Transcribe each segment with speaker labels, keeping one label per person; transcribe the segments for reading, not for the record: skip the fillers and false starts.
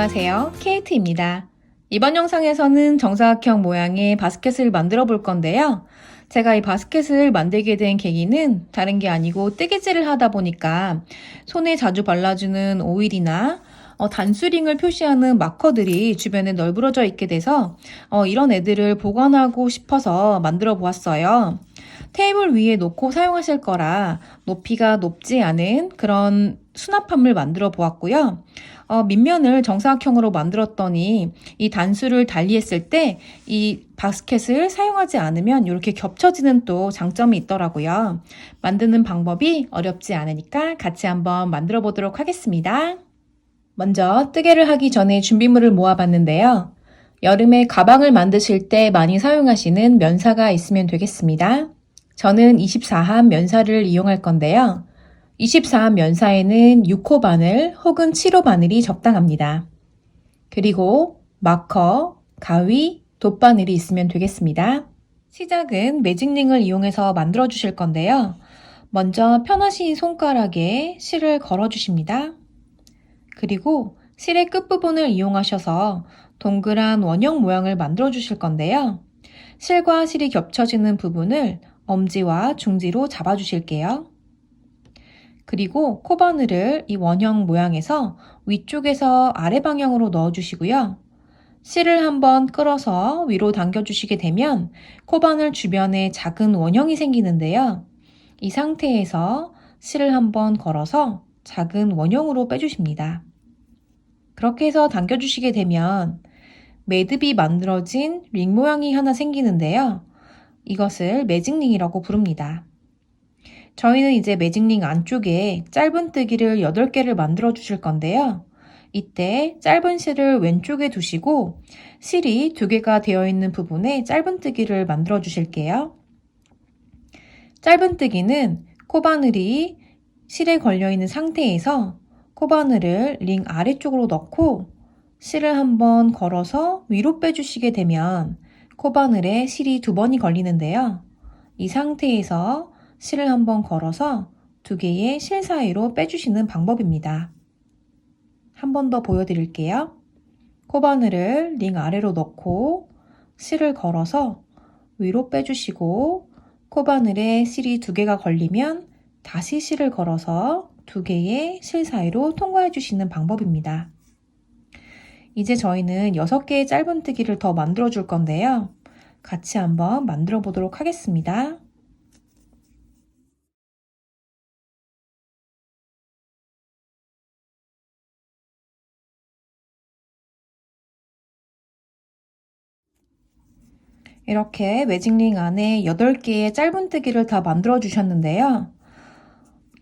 Speaker 1: 안녕하세요. 케이트입니다. 이번 영상에서는 정사각형 모양의 바스켓을 만들어 볼 건데요. 제가 이 바스켓을 만들게 된 계기는 다른 게 아니고 뜨개질을 하다 보니까 손에 자주 발라주는 오일이나 단수링을 표시하는 마커들이 주변에 널브러져 있게 돼서 이런 애들을 보관하고 싶어서 만들어 보았어요. 테이블 위에 놓고 사용하실 거라 높이가 높지 않은 그런 수납함을 만들어 보았고요. 밑면을 정사각형으로 만들었더니 이 단수를 달리했을 때 이 바스켓을 사용하지 않으면 이렇게 겹쳐지는 또 장점이 있더라고요. 만드는 방법이 어렵지 않으니까 같이 한번 만들어 보도록 하겠습니다. 먼저 뜨개를 하기 전에 준비물을 모아봤는데요. 여름에 가방을 만드실 때 많이 사용하시는 면사가 있으면 되겠습니다. 저는 24한 면사를 이용할 건데요. 24한 면사에는 6호 바늘 혹은 7호 바늘이 적당합니다. 그리고 마커, 가위, 돗바늘이 있으면 되겠습니다. 시작은 매직링을 이용해서 만들어 주실 건데요. 먼저 편하신 손가락에 실을 걸어 주십니다. 그리고 실의 끝부분을 이용하셔서 동그란 원형 모양을 만들어 주실 건데요. 실과 실이 겹쳐지는 부분을 엄지와 중지로 잡아 주실게요. 그리고 코바늘을 이 원형 모양에서 위쪽에서 아래 방향으로 넣어 주시고요. 실을 한번 끌어서 위로 당겨 주시게 되면 코바늘 주변에 작은 원형이 생기는데요. 이 상태에서 실을 한번 걸어서 작은 원형으로 빼주십니다. 그렇게 해서 당겨 주시게 되면 매듭이 만들어진 링 모양이 하나 생기는데요. 이것을 매직링이라고 부릅니다. 저희는 이제 매직링 안쪽에 짧은 뜨기를 8개를 만들어 주실 건데요. 이때 짧은 실을 왼쪽에 두시고 실이 2개가 되어 있는 부분에 짧은 뜨기를 만들어 주실게요. 짧은 뜨기는 코바늘이 실에 걸려 있는 상태에서 코바늘을 링 아래쪽으로 넣고 실을 한번 걸어서 위로 빼주시게 되면 코바늘에 실이 2번이 걸리는데요. 이 상태에서 실을 한번 걸어서 2개의 실 사이로 빼주시는 방법입니다. 한 번 더 보여드릴게요. 코바늘을 링 아래로 넣고 실을 걸어서 위로 빼주시고 코바늘에 실이 2개가 걸리면 다시 실을 걸어서 2개의 실 사이로 통과해 주시는 방법입니다. 이제 저희는 6개의 짧은 뜨기를 더 만들어 줄 건데요. 같이 한번 만들어 보도록 하겠습니다. 이렇게 매직링 안에 8개의 짧은 뜨기를 다 만들어 주셨는데요.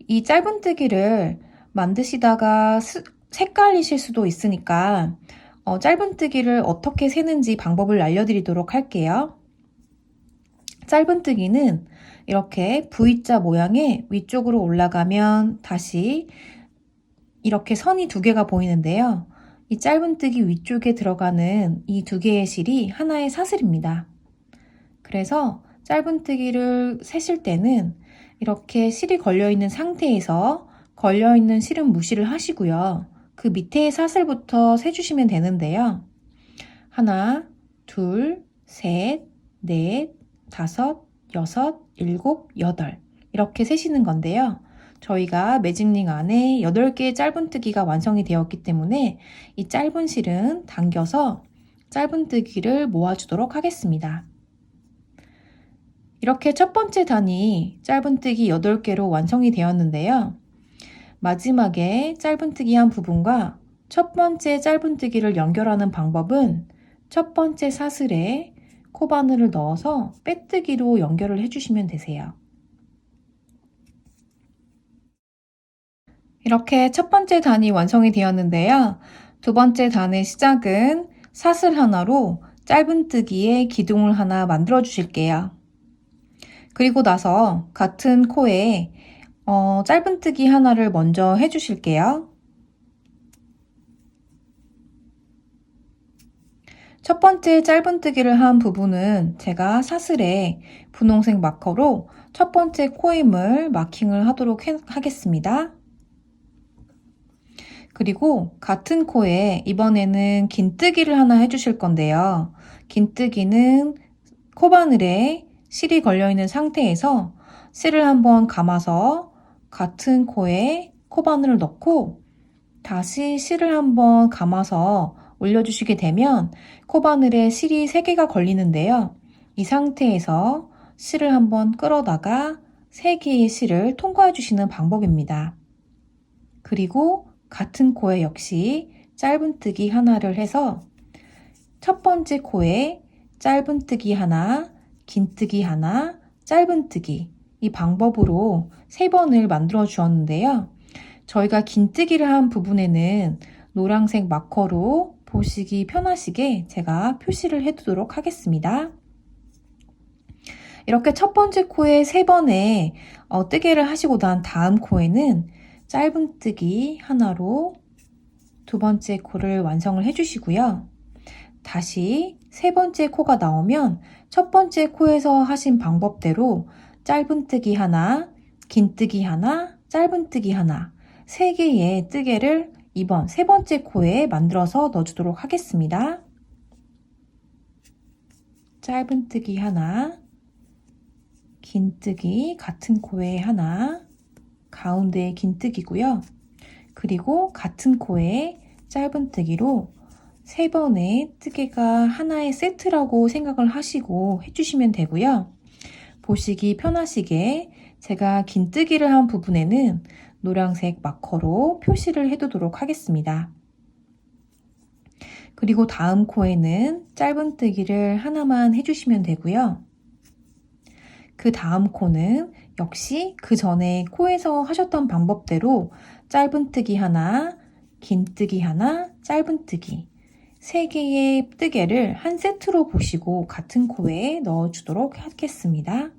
Speaker 1: 이 짧은 뜨기를 만드시다가 헷갈리실 수도 있으니까 짧은 뜨기를 어떻게 세는지 방법을 알려드리도록 할게요. 짧은 뜨기는 이렇게 V자 모양의 위쪽으로 올라가면 다시 이렇게 선이 2개가 보이는데요. 이 짧은 뜨기 위쪽에 들어가는 이 2개의 실이 하나의 사슬입니다. 그래서 짧은 뜨기를 세실 때는 이렇게 실이 걸려있는 상태에서 걸려있는 실은 무시를 하시고요. 그 밑에 사슬부터 세주시면 되는데요. 하나, 둘, 셋, 넷, 다섯, 여섯, 일곱, 여덟 이렇게 세시는 건데요. 저희가 매직링 안에 8개의 짧은 뜨기가 완성이 되었기 때문에 이 짧은 실은 당겨서 짧은 뜨기를 모아주도록 하겠습니다. 이렇게 첫 번째 단이 짧은 뜨기 8개로 완성이 되었는데요. 마지막에 짧은 뜨기 한 부분과 첫 번째 짧은 뜨기를 연결하는 방법은 첫 번째 사슬에 코바늘을 넣어서 빼뜨기로 연결을 해주시면 되세요. 이렇게 첫 번째 단이 완성이 되었는데요. 두 번째 단의 시작은 사슬 하나로 짧은 뜨기에 기둥을 하나 만들어 주실게요. 그리고 나서 같은 코에 짧은뜨기 하나를 먼저 해주실게요. 첫 번째 짧은뜨기를 한 부분은 제가 사슬에 분홍색 마커로 첫 번째 코임을 마킹을 하도록 하겠습니다. 그리고 같은 코에 이번에는 긴뜨기를 하나 해주실 건데요. 긴뜨기는 코바늘에 실이 걸려있는 상태에서 실을 한번 감아서 같은 코에 코바늘을 넣고 다시 실을 한번 감아서 올려주시게 되면 코바늘에 실이 3개가 걸리는데요. 이 상태에서 실을 한번 끌어다가 3개의 실을 통과해 주시는 방법입니다. 그리고 같은 코에 역시 짧은뜨기 하나를 해서 첫 번째 코에 짧은뜨기 하나, 긴뜨기 하나, 짧은뜨기 이 방법으로 3번을 만들어 주었는데요. 저희가 긴뜨기를 한 부분에는 노란색 마커로 보시기 편하시게 제가 표시를 해두도록 하겠습니다. 이렇게 첫 번째 코에 3번의 뜨개를 하시고 난 다음 코에는 짧은뜨기 하나로 두 번째 코를 완성을 해주시고요. 다시 세 번째 코가 나오면 첫 번째 코에서 하신 방법대로 짧은뜨기 하나, 긴뜨기 하나, 짧은뜨기 하나 3개의 뜨개를 이번 세 번째 코에 만들어서 넣어주도록 하겠습니다. 짧은뜨기 하나, 긴뜨기 같은 코에 하나, 가운데에 긴뜨기고요. 그리고 같은 코에 짧은뜨기로 3번의 뜨개가 하나의 세트라고 생각을 하시고 해주시면 되고요. 보시기 편하시게 제가 긴뜨기를 한 부분에는 노란색 마커로 표시를 해두도록 하겠습니다. 그리고 다음 코에는 짧은뜨기를 하나만 해주시면 되고요. 그 다음 코는 역시 그 전에 코에서 하셨던 방법대로 짧은뜨기 하나, 긴뜨기 하나, 짧은뜨기 3개의 뜨개를 한 세트로 보시고 같은 코에 넣어주도록 하겠습니다.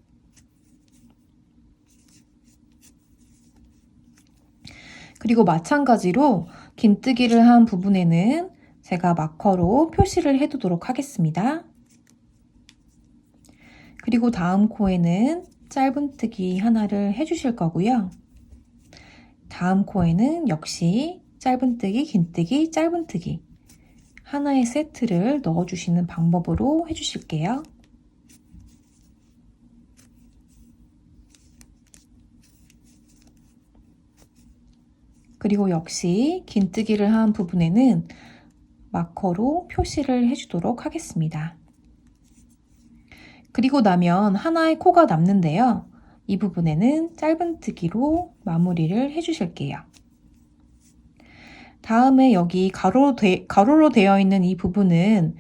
Speaker 1: 그리고 마찬가지로 긴뜨기를 한 부분에는 제가 마커로 표시를 해두도록 하겠습니다. 그리고 다음 코에는 짧은뜨기 하나를 해주실 거고요. 다음 코에는 역시 짧은뜨기, 긴뜨기, 짧은뜨기 하나의 세트를 넣어주시는 방법으로 해주실게요. 그리고 역시 긴뜨기를 한 부분에는 마커로 표시를 해주도록 하겠습니다. 그리고 나면 하나의 코가 남는데요. 이 부분에는 짧은뜨기로 마무리를 해주실게요. 다음에 여기 가로로 되어 있는 이 부분은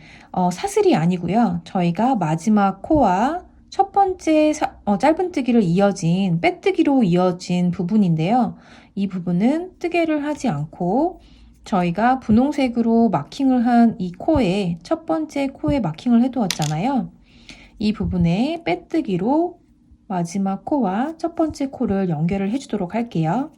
Speaker 1: 사슬이 아니고요. 저희가 마지막 코와 첫 번째 짧은뜨기를 이어진 빼뜨기로 이어진 부분인데요. 이 부분은 뜨개를 하지 않고 저희가 분홍색으로 마킹을 한 이 코에 첫 번째 코에 마킹을 해두었잖아요. 이 부분에 빼뜨기로 마지막 코와 첫 번째 코를 연결을 해주도록 할게요.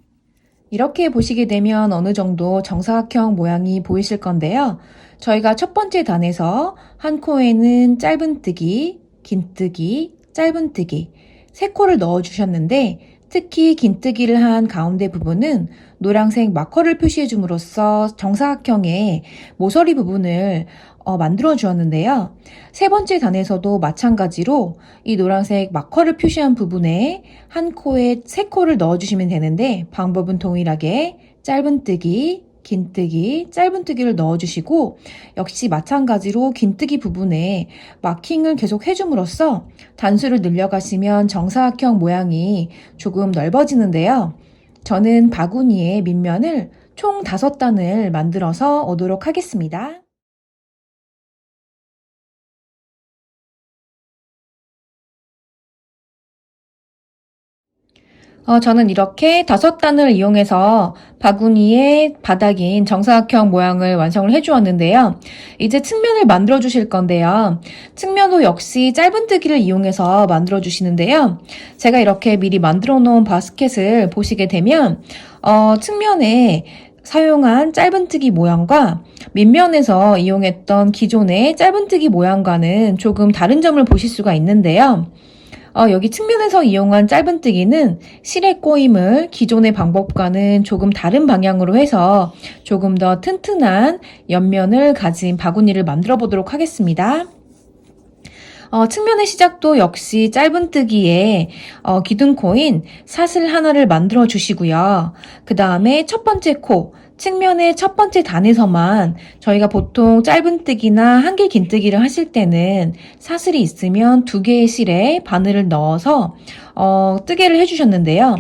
Speaker 1: 이렇게 보시게 되면 어느 정도 정사각형 모양이 보이실 건데요. 저희가 첫 번째 단에서 한 코에는 짧은뜨기, 긴뜨기, 짧은뜨기 3코를 넣어 주셨는데 특히 긴뜨기를 한 가운데 부분은 노란색 마커를 표시해 줌으로써 정사각형의 모서리 부분을 만들어 주었는데요. 세 번째 단에서도 마찬가지로 이 노란색 마커를 표시한 부분에 한 코에 3코를 넣어 주시면 되는데 방법은 동일하게 짧은뜨기, 긴뜨기, 짧은뜨기를 넣어주시고 역시 마찬가지로 긴뜨기 부분에 마킹을 계속 해줌으로써 단수를 늘려가시면 정사각형 모양이 조금 넓어지는데요. 저는 바구니의 밑면을 총 5단을 만들어서 오도록 하겠습니다. 저는 이렇게 5단을 이용해서 바구니의 바닥인 정사각형 모양을 완성을 해주었는데요. 이제 측면을 만들어 주실 건데요. 측면도 역시 짧은뜨기를 이용해서 만들어 주시는데요. 제가 이렇게 미리 만들어 놓은 바스켓을 보시게 되면 측면에 사용한 짧은뜨기 모양과 밑면에서 이용했던 기존의 짧은뜨기 모양과는 조금 다른 점을 보실 수가 있는데요. 여기 측면에서 이용한 짧은뜨기는 실의 꼬임을 기존의 방법과는 조금 다른 방향으로 해서 조금 더 튼튼한 옆면을 가진 바구니를 만들어 보도록 하겠습니다. 측면의 시작도 역시 짧은뜨기에 기둥코인 사슬 하나를 만들어 주시고요. 그 다음에 첫 번째 코, 측면의 첫 번째 단에서만 저희가 보통 짧은뜨기나 한길 긴뜨기를 하실 때는 사슬이 있으면 2개의 실에 바늘을 넣어서 뜨개를 해주셨는데요.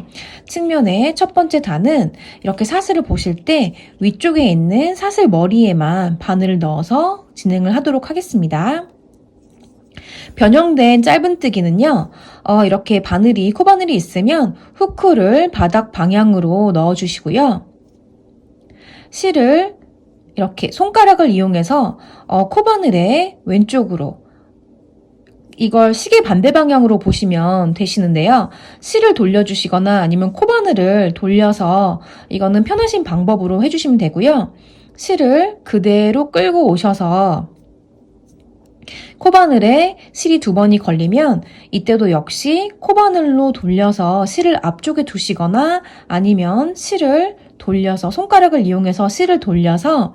Speaker 1: 측면의 첫 번째 단은 이렇게 사슬을 보실 때 위쪽에 있는 사슬 머리에만 바늘을 넣어서 진행을 하도록 하겠습니다. 변형된 짧은뜨기는요, 이렇게 코바늘이 있으면 후크를 바닥 방향으로 넣어주시고요. 실을 이렇게 손가락을 이용해서 코바늘의 왼쪽으로, 이걸 시계 반대 방향으로 보시면 되시는데요. 실을 돌려주시거나 아니면 코바늘을 돌려서, 이거는 편하신 방법으로 해주시면 되고요. 실을 그대로 끌고 오셔서 코바늘에 실이 2번이 걸리면 이때도 역시 코바늘로 돌려서 실을 앞쪽에 두시거나 아니면 실을 돌려서 손가락을 이용해서 실을 돌려서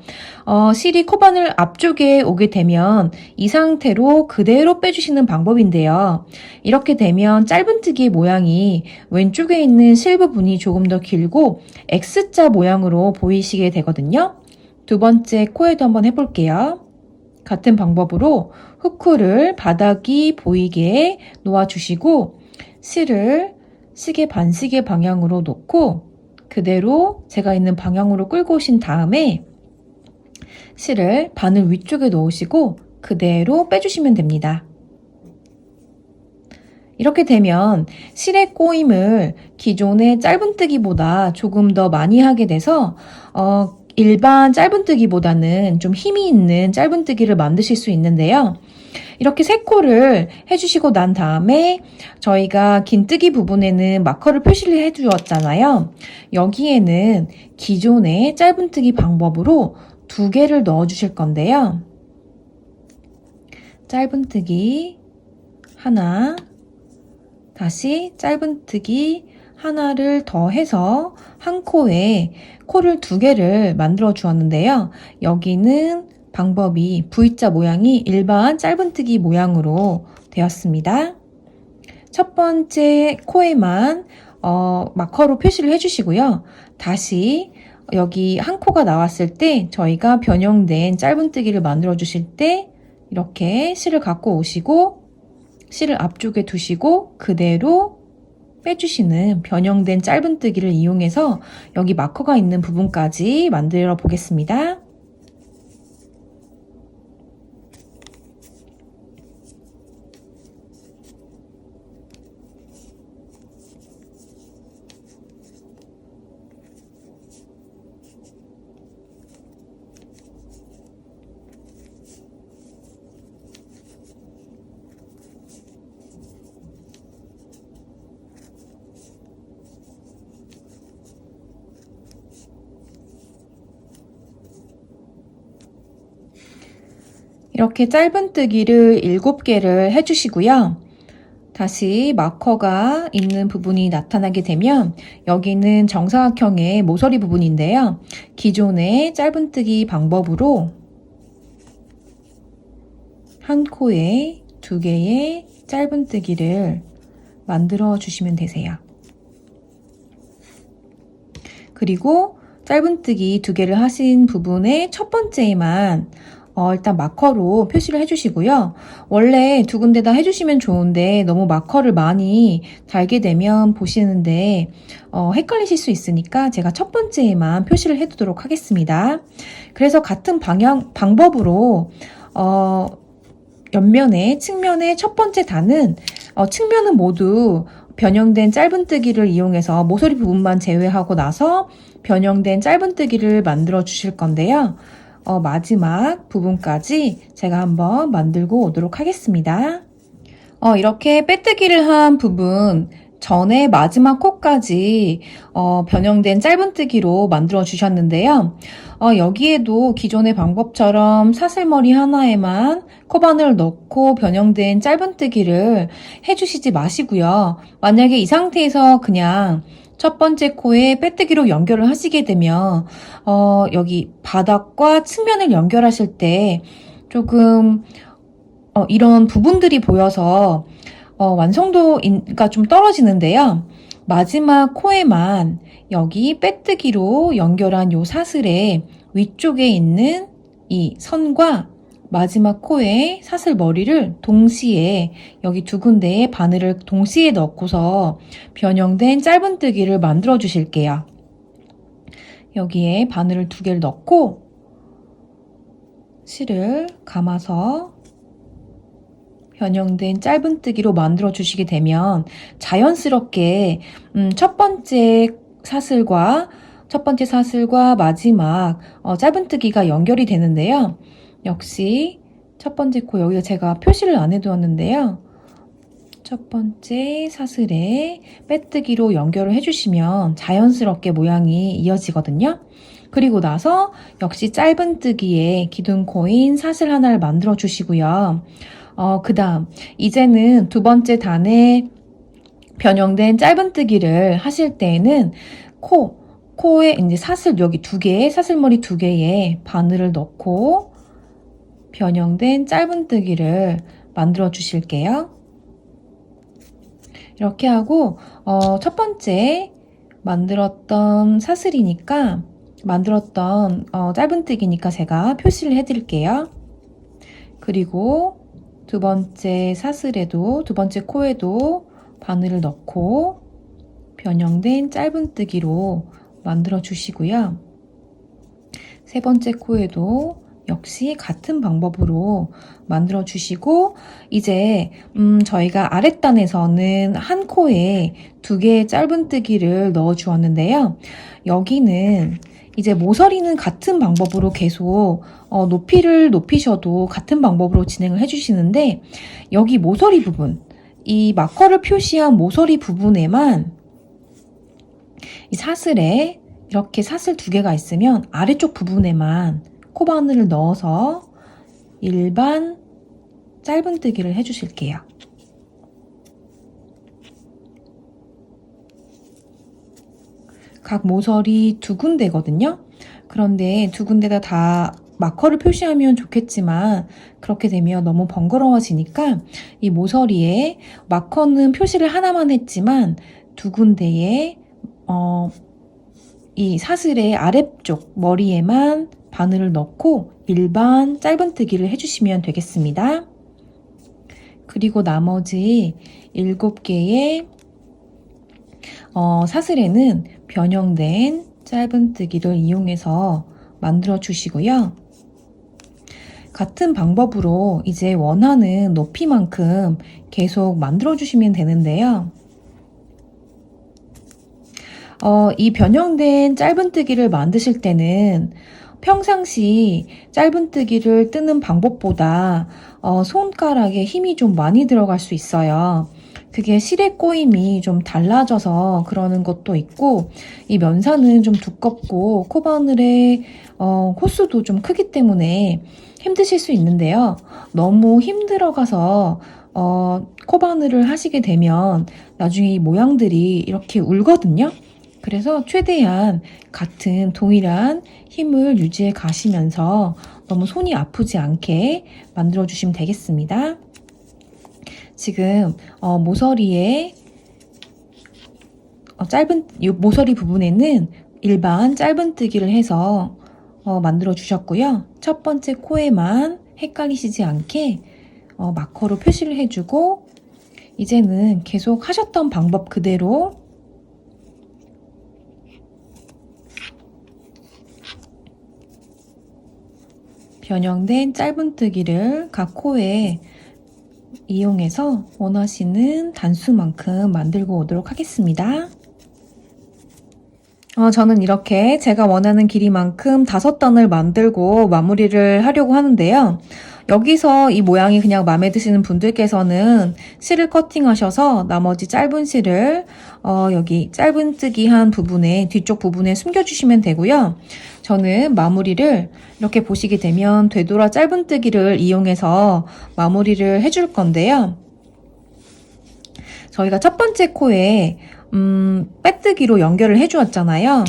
Speaker 1: 실이 코바늘 앞쪽에 오게 되면 이 상태로 그대로 빼주시는 방법인데요. 이렇게 되면 짧은뜨기 모양이 왼쪽에 있는 실 부분이 조금 더 길고 X자 모양으로 보이시게 되거든요. 2번째 코에도 한번 해볼게요. 같은 방법으로 후크를 바닥이 보이게 놓아주시고 실을 시계 반시계 방향으로 놓고 그대로 제가 있는 방향으로 끌고 오신 다음에 실을 바늘 위쪽에 놓으시고 그대로 빼주시면 됩니다. 이렇게 되면 실의 꼬임을 기존의 짧은뜨기보다 조금 더 많이 하게 돼서 일반 짧은뜨기보다는 좀 힘이 있는 짧은뜨기를 만드실 수 있는데요. 이렇게 3코를 해주시고 난 다음에 저희가 긴뜨기 부분에는 마커를 표시를 해주었잖아요. 여기에는 기존의 짧은뜨기 방법으로 2개를 넣어주실 건데요. 짧은뜨기 하나, 다시 짧은뜨기 하나를 더 해서 한 코에 코를 2개를 만들어 주었는데요. 여기는 방법이 V자 모양이 일반 짧은뜨기 모양으로 되었습니다. 첫 번째 코에만 마커로 표시를 해주시고요. 다시 여기 한 코가 나왔을 때 저희가 변형된 짧은뜨기를 만들어 주실 때 이렇게 실을 갖고 오시고 실을 앞쪽에 두시고 그대로 빼주시는 변형된 짧은뜨기를 이용해서 여기 마커가 있는 부분까지 만들어 보겠습니다. 이렇게 짧은뜨기를 7개를 해주시고요. 다시 마커가 있는 부분이 나타나게 되면 여기는 정사각형의 모서리 부분인데요. 기존의 짧은뜨기 방법으로 한 코에 2개의 짧은뜨기를 만들어 주시면 되세요. 그리고 짧은뜨기 2개를 하신 부분의 첫 번째에만 일단 마커로 표시를 해주시고요. 원래 2군데 다 해주시면 좋은데 너무 마커를 많이 달게 되면 보시는데 헷갈리실 수 있으니까 제가 첫 번째에만 표시를 해두도록 하겠습니다. 그래서 같은 방법으로 옆면에 측면의 첫 번째 단은 측면은 모두 변형된 짧은뜨기를 이용해서 모서리 부분만 제외하고 나서 변형된 짧은뜨기를 만들어 주실 건데요. 마지막 부분까지 제가 한번 만들고 오도록 하겠습니다. 이렇게 빼뜨기를 한 부분 전에 마지막 코까지 변형된 짧은뜨기로 만들어 주셨는데요. 여기에도 기존의 방법처럼 사슬머리 하나에만 코바늘 넣고 변형된 짧은뜨기를 해주시지 마시고요. 만약에 이 상태에서 그냥 첫 번째 코에 빼뜨기로 연결을 하시게 되면 여기 바닥과 측면을 연결하실 때 조금 이런 부분들이 보여서 완성도가 좀 떨어지는데요. 마지막 코에만 여기 빼뜨기로 연결한 요 사슬의 위쪽에 있는 이 선과 마지막 코에 사슬 머리를 동시에 여기 두 군데에 바늘을 동시에 넣고서 변형된 짧은뜨기를 만들어 주실게요. 여기에 바늘을 두 개를 넣고 실을 감아서 변형된 짧은뜨기로 만들어 주시게 되면 자연스럽게 첫 번째 사슬과 마지막 짧은뜨기가 연결이 되는데요. 역시 첫 번째 코 여기가 제가 표시를 안 해두었는데요. 첫 번째 사슬에 빼뜨기로 연결을 해주시면 자연스럽게 모양이 이어지거든요. 그리고 나서 역시 짧은뜨기에 기둥코인 사슬 하나를 만들어 주시고요. 그 다음 이제는 두 번째 단에 변형된 짧은뜨기를 하실 때에는 코에 이제 사슬 여기 두 개에 사슬머리 두 개에 바늘을 넣고 변형된 짧은뜨기를 만들어 주실게요. 이렇게 하고 첫 번째 만들었던 짧은뜨기니까 제가 표시를 해드릴게요. 그리고 두 번째 사슬에도 두 번째 코에도 바늘을 넣고 변형된 짧은뜨기로 만들어 주시고요. 세 번째 코에도 역시 같은 방법으로 만들어 주시고 이제 저희가 아랫단에서는 한 코에 두 개의 짧은뜨기를 넣어 주었는데요. 여기는 이제 모서리는 같은 방법으로 계속 높이를 높이셔도 같은 방법으로 진행을 해주시는데 여기 모서리 부분, 이 마커를 표시한 모서리 부분에만 이 사슬에 이렇게 사슬 두 개가 있으면 아래쪽 부분에만 코바늘을 넣어서 일반 짧은뜨기를 해주실게요. 각 모서리 두 군데거든요. 그런데 두 군데다 다 마커를 표시하면 좋겠지만 그렇게 되면 너무 번거로워지니까 이 모서리에 마커는 표시를 하나만 했지만 두 군데에 이 사슬의 아래쪽 머리에만 바늘을 넣고 일반 짧은뜨기를 해주시면 되겠습니다. 그리고 나머지 7개의 사슬에는 변형된 짧은뜨기를 이용해서 만들어 주시고요. 같은 방법으로 이제 원하는 높이만큼 계속 만들어 주시면 되는데요. 이 변형된 짧은뜨기를 만드실 때는 평상시 짧은뜨기를 뜨는 방법보다 손가락에 힘이 좀 많이 들어갈 수 있어요. 그게 실의 꼬임이 좀 달라져서 그러는 것도 있고 이 면사는 좀 두껍고 코바늘의 호수도 좀 크기 때문에 힘드실 수 있는데요. 너무 힘들어가서 코바늘을 하시게 되면 나중에 이 모양들이 이렇게 울거든요. 그래서 최대한 같은 동일한 힘을 유지해 가시면서 너무 손이 아프지 않게 만들어 주시면 되겠습니다. 지금 모서리에 모서리 부분에는 일반 짧은뜨기를 해서 만들어 주셨고요. 첫 번째 코에만 헷갈리시지 않게 마커로 표시를 해주고 이제는 계속 하셨던 방법 그대로 변형된 짧은뜨기를 각 코에 이용해서 원하시는 단수만큼 만들고 오도록 하겠습니다. 저는 이렇게 제가 원하는 길이만큼 5단을 만들고 마무리를 하려고 하는데요. 여기서 이 모양이 그냥 마음에 드시는 분들께서는 실을 커팅하셔서 나머지 짧은 실을 여기 짧은뜨기 한 부분에 뒤쪽 부분에 숨겨주시면 되고요. 저는 마무리를 이렇게 보시게 되면 되돌아 짧은뜨기를 이용해서 마무리를 해줄 건데요. 저희가 첫 번째 코에 빼뜨기로 연결을 해주었잖아요.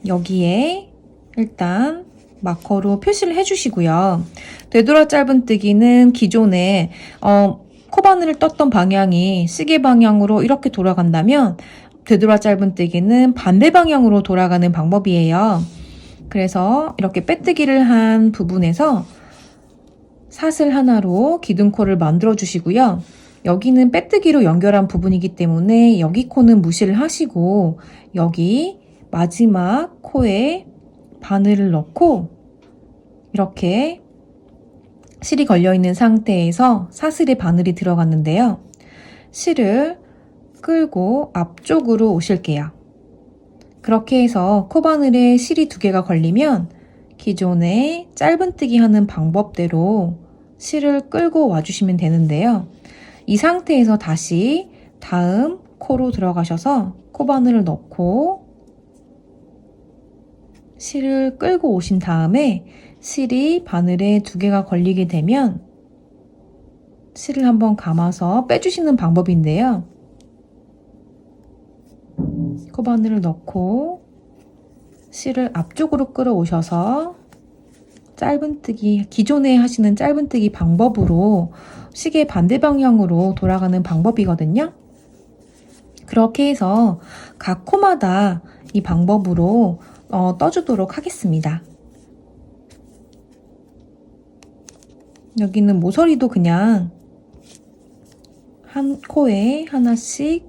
Speaker 1: 여기에 일단 마커로 표시를 해주시고요. 되돌아 짧은뜨기는 기존에 코바늘을 떴던 방향이 시계 방향으로 이렇게 돌아간다면 되돌아 짧은뜨기는 반대 방향으로 돌아가는 방법이에요. 그래서 이렇게 빼뜨기를 한 부분에서 사슬 하나로 기둥코를 만들어 주시고요. 여기는 빼뜨기로 연결한 부분이기 때문에 여기 코는 무시를 하시고 여기 마지막 코에 바늘을 넣고 이렇게 실이 걸려있는 상태에서 사슬에 바늘이 들어갔는데요. 실을 끌고 앞쪽으로 오실게요. 그렇게 해서 코바늘에 실이 2개가 걸리면 기존에 짧은뜨기 하는 방법대로 실을 끌고 와주시면 되는데요. 이 상태에서 다시 다음 코로 들어가셔서 코바늘을 넣고 실을 끌고 오신 다음에 실이 바늘에 2개가 걸리게 되면 실을 한번 감아서 빼주시는 방법인데요. 코바늘을 넣고 실을 앞쪽으로 끌어오셔서 짧은뜨기, 기존에 하시는 짧은뜨기 방법으로 시계 반대 방향으로 돌아가는 방법이거든요. 그렇게 해서 각 코마다 이 방법으로 떠주도록 하겠습니다. 여기는 모서리도 그냥 한 코에 하나씩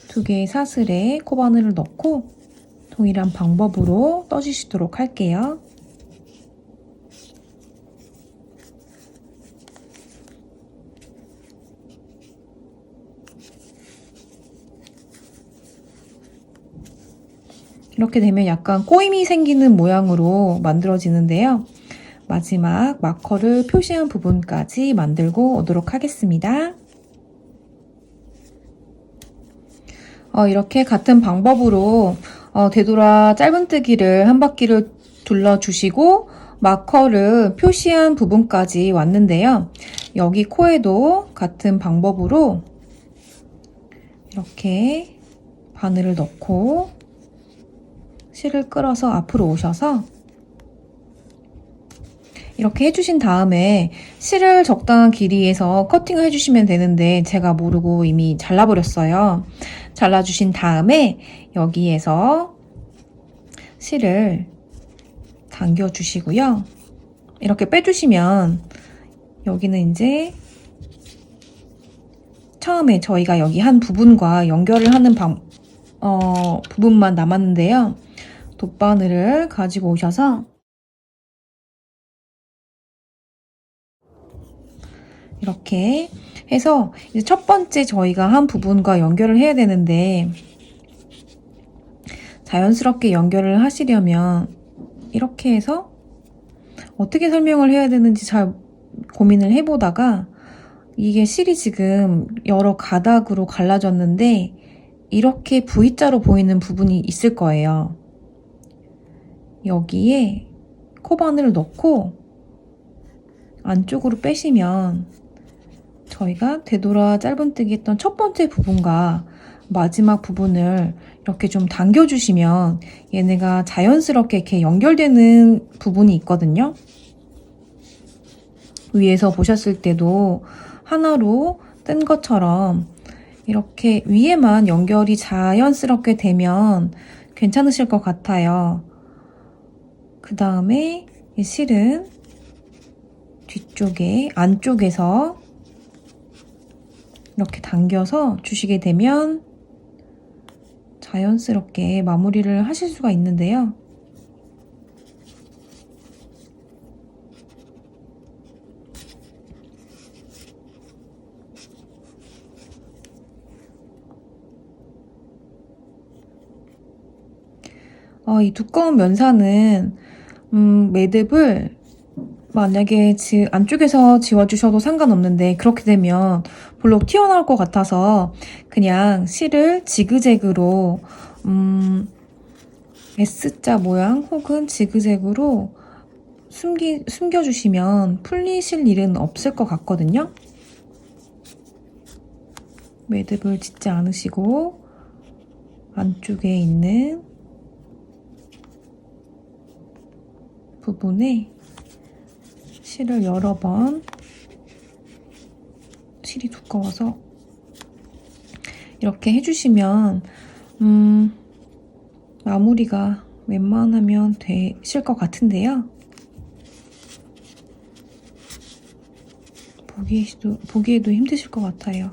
Speaker 1: 2개의 사슬에 코바늘을 넣고 동일한 방법으로 떠주시도록 할게요. 이렇게 되면 약간 꼬임이 생기는 모양으로 만들어지는데요. 마지막 마커를 표시한 부분까지 만들고 오도록 하겠습니다. 이렇게 같은 방법으로 되돌아 짧은뜨기를 한 바퀴를 둘러주시고 마커를 표시한 부분까지 왔는데요. 여기 코에도 같은 방법으로 이렇게 바늘을 넣고 실을 끌어서 앞으로 오셔서 이렇게 해주신 다음에 실을 적당한 길이에서 커팅을 해주시면 되는데 제가 모르고 이미 잘라버렸어요. 잘라주신 다음에 여기에서 실을 당겨주시고요. 이렇게 빼주시면 여기는 이제 처음에 저희가 여기 한 부분과 연결을 하는 부분만 남았는데요. 돗바늘을 가지고 오셔서 이렇게 해서 이제 첫 번째 저희가 한 부분과 연결을 해야 되는데 자연스럽게 연결을 하시려면 이렇게 해서 어떻게 설명을 해야 되는지 잘 고민을 해보다가 이게 실이 지금 여러 가닥으로 갈라졌는데 이렇게 V자로 보이는 부분이 있을 거예요. 여기에 코바늘을 넣고 안쪽으로 빼시면 저희가 되돌아 짧은뜨기 했던 첫 번째 부분과 마지막 부분을 이렇게 좀 당겨주시면 얘네가 자연스럽게 이렇게 연결되는 부분이 있거든요. 위에서 보셨을 때도 하나로 뜬 것처럼 이렇게 위에만 연결이 자연스럽게 되면 괜찮으실 것 같아요. 그 다음에 이 실은 뒤쪽에 안쪽에서 이렇게 당겨서 주시게 되면 자연스럽게 마무리를 하실 수가 있는데요. 이 두꺼운 면사는 매듭을 만약에 안쪽에서 지워주셔도 상관없는데 그렇게 되면 볼록 튀어나올 것 같아서 그냥 실을 지그재그로 S자 모양 혹은 지그재그로 숨겨주시면 풀리실 일은 없을 것 같거든요. 매듭을 짓지 않으시고 안쪽에 있는 부분에 실을 여러 번, 실이 두꺼워서 이렇게 해주시면 마무리가 웬만하면 되실 것 같은데요. 보기에도 힘드실 것 같아요.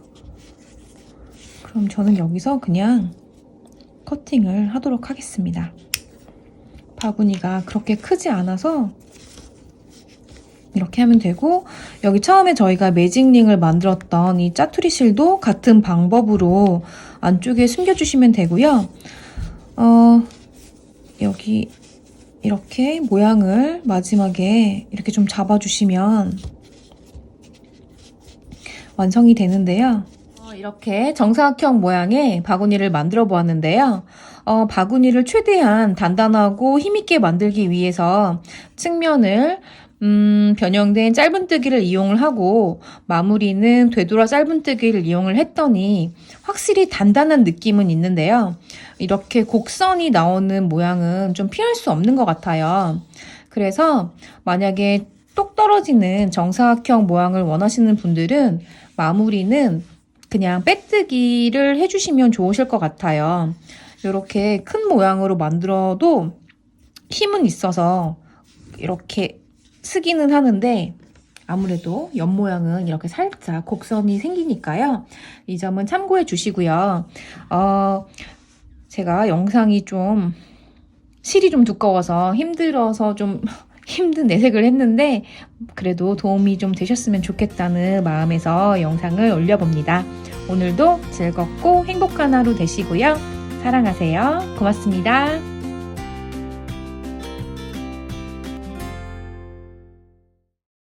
Speaker 1: 그럼 저는 여기서 그냥 커팅을 하도록 하겠습니다. 바구니가 그렇게 크지 않아서 이렇게 하면 되고, 여기 처음에 저희가 매직링을 만들었던 이 짜투리 실도 같은 방법으로 안쪽에 숨겨주시면 되고요. 여기 이렇게 모양을 마지막에 이렇게 좀 잡아주시면 완성이 되는데요. 이렇게 정사각형 모양의 바구니를 만들어 보았는데요. 바구니를 최대한 단단하고 힘있게 만들기 위해서 측면을 변형된 짧은뜨기를 이용을 하고 마무리는 되돌아 짧은뜨기를 이용을 했더니 확실히 단단한 느낌은 있는데요. 이렇게 곡선이 나오는 모양은 좀 피할 수 없는 것 같아요. 그래서 만약에 똑 떨어지는 정사각형 모양을 원하시는 분들은 마무리는 그냥 빼뜨기를 해주시면 좋으실 것 같아요. 이렇게 큰 모양으로 만들어도 힘은 있어서 이렇게 쓰기는 하는데 아무래도 옆 모양은 이렇게 살짝 곡선이 생기니까요. 이 점은 참고해 주시고요. 제가 영상이 실이 좀 두꺼워서 힘들어서 좀 힘든 내색을 했는데 그래도 도움이 좀 되셨으면 좋겠다는 마음에서 영상을 올려봅니다. 오늘도 즐겁고 행복한 하루 되시고요. 사랑하세요. 고맙습니다.